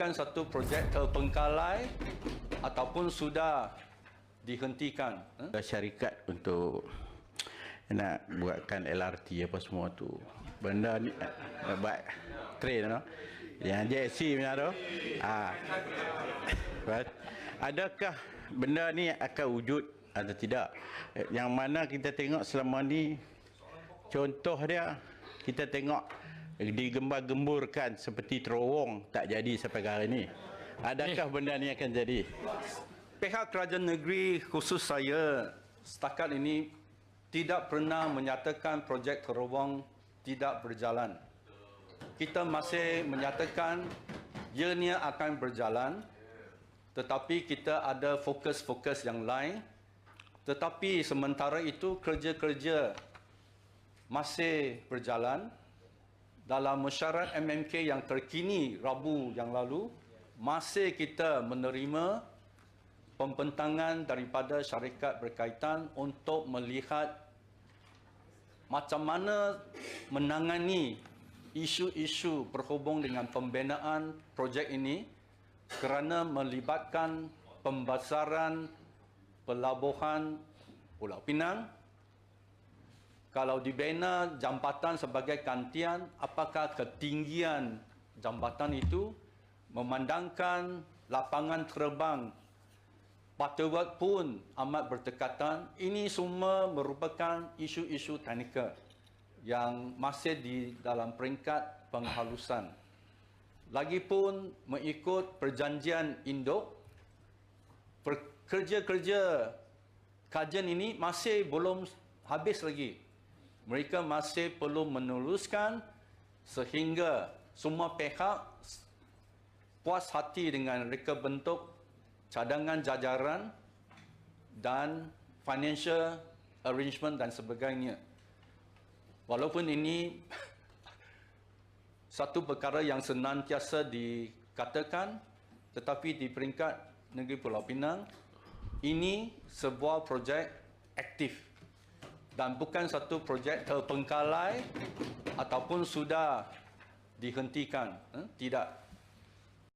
bukan satu projek terbengkalai ataupun sudah dihentikan. Syarikat untuk nak buatkan LRT apa semua tu, benda ni buat train tu yang JSC punya tu, adakah benda ni akan wujud atau tidak? Yang mana kita tengok selama ni, contoh dia kita tengok digembar-gemburkan seperti terowong, tak jadi sampai hari ni. Adakah benda ni akan jadi? Pihak kerajaan negeri, khusus saya, setakat ini tidak pernah menyatakan projek terowong tidak berjalan. Kita masih menyatakan ianya akan berjalan, tetapi kita ada fokus-fokus yang lain. Tetapi sementara itu kerja-kerja masih berjalan. Dalam mesyuarat MMK yang terkini Rabu yang lalu, masih kita menerima pembentangan daripada syarikat berkaitan untuk melihat macam mana menangani isu-isu berhubung dengan pembinaan projek ini kerana melibatkan pembesaran pelabuhan Pulau Pinang. Kalau dibina jambatan sebagai gantian, apakah ketinggian jambatan itu memandangkan lapangan terbang Butterworth pun amat berdekatan. Ini semua merupakan isu-isu teknikal yang masih di dalam peringkat penghalusan. Lagipun mengikut perjanjian induk, kerja-kerja kajian ini masih belum habis lagi. Mereka masih perlu meneruskan sehingga semua pihak puas hati dengan reka bentuk cadangan jajaran dan financial arrangement dan sebagainya. Walaupun ini satu perkara yang senantiasa dikatakan, tetapi di peringkat negeri Pulau Pinang, ini sebuah projek aktif dan bukan satu projek terbengkalai ataupun sudah dihentikan. Tidak.